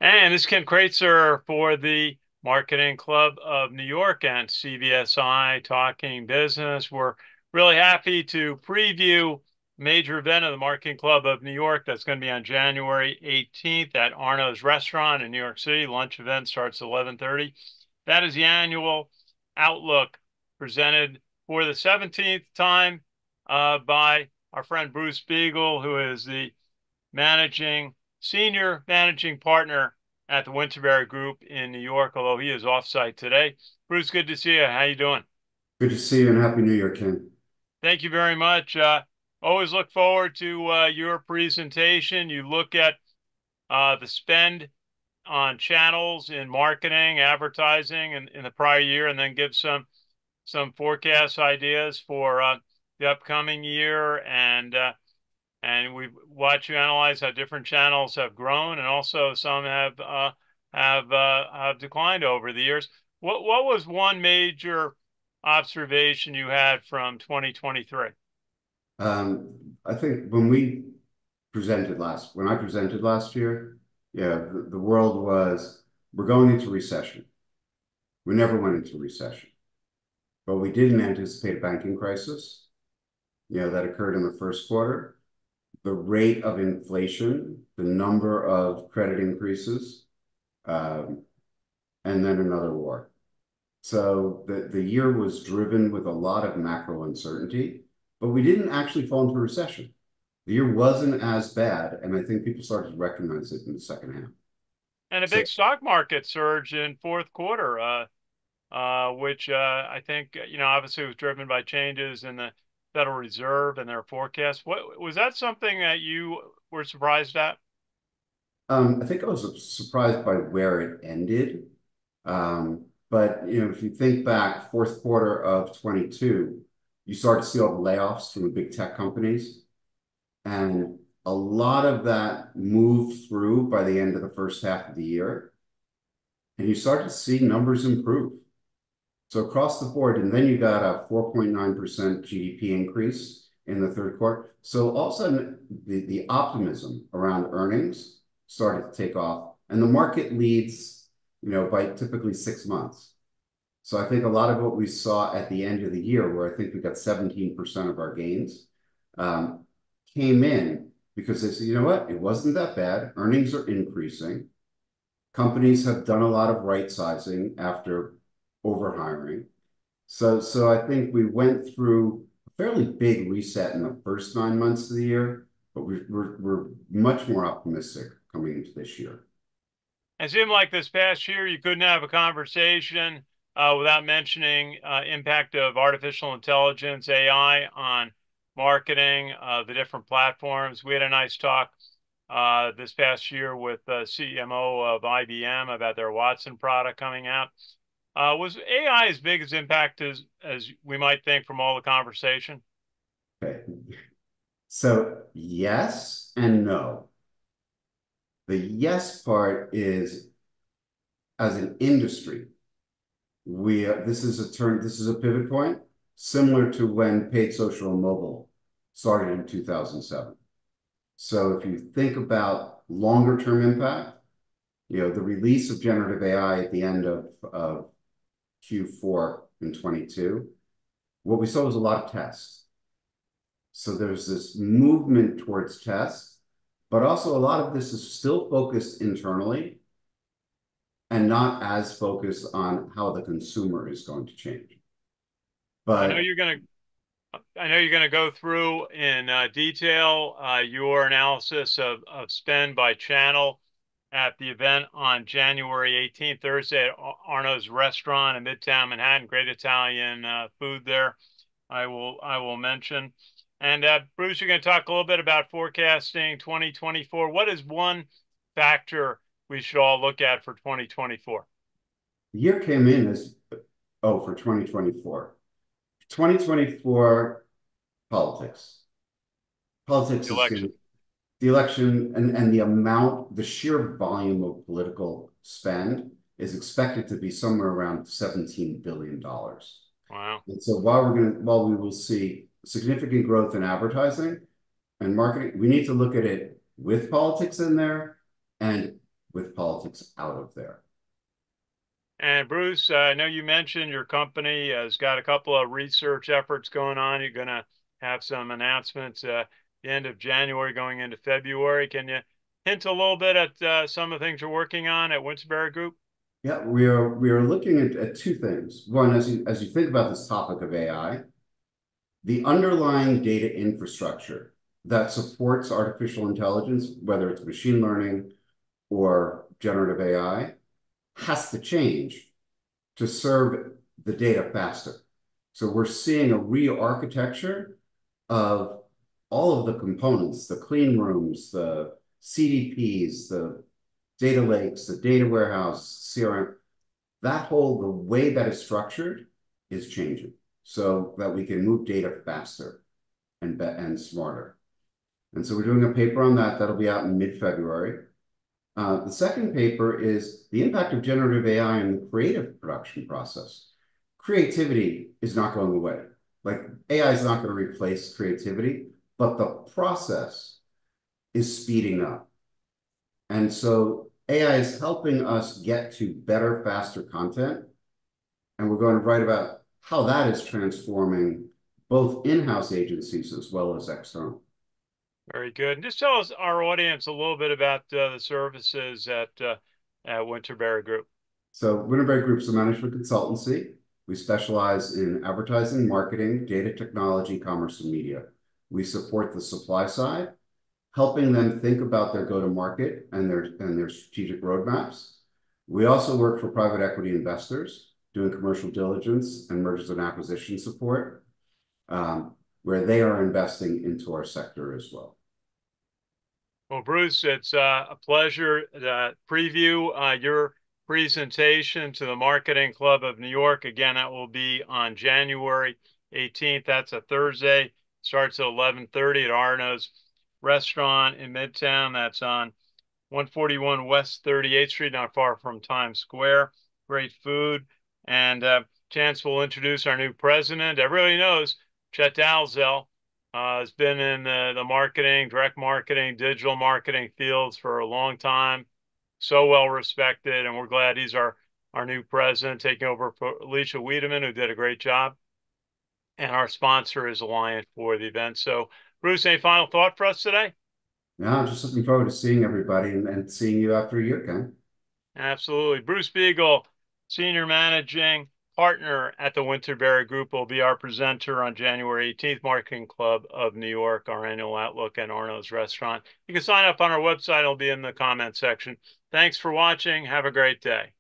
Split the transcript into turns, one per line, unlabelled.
And this is Ken Kreitzer for the Marketing Club of New York and CBSI Talking Business. We're really happy to preview a major event of the Marketing Club of New York that's going to be on January 18th at Arno's Restaurant in New York City. Lunch event starts at 11:30. That is the annual Outlook presented for the 17th time by our friend Bruce Biegel, who is the senior managing partner at the Winterberry Group in New York, although he is off-site today. Bruce, good to see you. How you doing?
Good to see you and Happy New Year, Ken.
Thank you very much. Always look forward to your presentation. You look at the spend on channels in marketing, advertising in the prior year, and then give some forecast ideas for the upcoming year. And we've watched you analyze how different channels have grown, and also some have declined over the years. What was one major observation you had from 2023?
I think when I presented last year, yeah, the world was, we're going into recession. We never went into recession, but we didn't anticipate a banking crisis, that occurred in the first quarter. The rate of inflation, the number of credit increases, um, and then another war. So the year was driven with a lot of macro uncertainty, but we didn't actually fall into a recession. The year wasn't as bad, and I think people started to recognize it in the second half.
And a
So
big stock market surge in fourth quarter, which I think obviously was driven by changes in the Federal Reserve and their forecast. What was that something that you were surprised at?
I think I was surprised by where it ended. But if you think back, fourth quarter of 22, you start to see all the layoffs from the big tech companies. And a lot of that moved through by the end of the first half of the year. And you start to see numbers improve. So across the board, and then you got a 4.9% GDP increase in the third quarter. So all of a sudden, the optimism around earnings started to take off, and the market leads, by typically 6 months. So I think a lot of what we saw at the end of the year, where I think we got 17% of our gains, um, came in because they said, you know what, it wasn't that bad. Earnings are increasing. Companies have done a lot of right sizing after overhiring. So I think we went through a fairly big reset in the first 9 months of the year, but we're much more optimistic coming into this year.
It seemed like this past year you couldn't have a conversation without mentioning impact of artificial intelligence, AI, on marketing, the different platforms. We had a nice talk this past year with the CMO of IBM about their Watson product coming out. Was AI as big as impact as we might think from all the conversation?
Okay. So yes and no. The yes part is, as an industry, this is a pivot point similar to when paid social and mobile started in 2007. So if you think about longer term impact, the release of generative AI at the end of Q4 in 22, what we saw was a lot of tests. So there's this movement towards tests, but also a lot of this is still focused internally and not as focused on how the consumer is going to change.
I know
But
you're going to I know you're going to go through in detail your analysis of spend by channel at the event on January 18th, Thursday at Arno's Restaurant in Midtown Manhattan. Great Italian food there. I will mention. And Bruce, you're going to talk a little bit about forecasting 2024. What is one factor we should all look at for 2024?
the year came in as, oh, for 2024. 2024 politics. Politics is going
Election.
to, the election and the sheer volume of political spend is expected to be somewhere around $17 billion.
Wow.
And so while we will see significant growth in advertising and marketing, we need to look at it with politics in there and with politics out of there.
And Bruce, I know you mentioned your company has got a couple of research efforts going on. You're going to have some announcements the end of January going into February. Can you hint a little bit at some of the things you're working on at Winterberry Group?
Yeah, we are looking at two things. One, as you think about this topic of AI, the underlying data infrastructure that supports artificial intelligence, whether it's machine learning or generative AI, has to change to serve the data faster. So we're seeing a re-architecture of all of the components, the clean rooms, the CDPs, the data lakes, the data warehouse, CRM, the way that is structured is changing so that we can move data faster and smarter. And so we're doing a paper on that. That'll be out in mid-February. The second paper is the impact of generative AI in the creative production process. Creativity is not going away. Like AI is not going to replace creativity, but the process is speeding up. And so AI is helping us get to better, faster content. And we're going to write about how that is transforming both in-house agencies as well as external.
Very good. And just tell us, our audience, a little bit about the services at Winterberry Group.
So Winterberry Group's a management consultancy. We specialize in advertising, marketing, data technology, commerce, and media. We support the supply side, helping them think about their go-to-market and their strategic roadmaps. We also work for private equity investors, doing commercial diligence and mergers and acquisition support, where they are investing into our sector as well.
Well, Bruce, it's a pleasure to preview your presentation to the Marketing Club of New York. Again, that will be on January 18th. That's a Thursday. Starts at 11:30 at Arno's Restaurant in Midtown. That's on 141 West 38th Street, not far from Times Square. Great food. And Chance will introduce our new president. Everybody knows Chet Dalzell has been in the marketing, direct marketing, digital marketing fields for a long time. So well respected. And we're glad he's our new president, taking over for Alicia Wiedemann, who did a great job. And our sponsor is Alliant for the event. So, Bruce, any final thought for us today?
Yeah, I'm just looking forward to seeing everybody and seeing you after a year, Ken.
Absolutely. Bruce Biegel, Senior Managing Partner at the Winterberry Group, will be our presenter on January 18th, Marketing Club of New York, our annual Outlook and Arno's Restaurant. You can sign up on our website. It'll be in the comment section. Thanks for watching. Have a great day.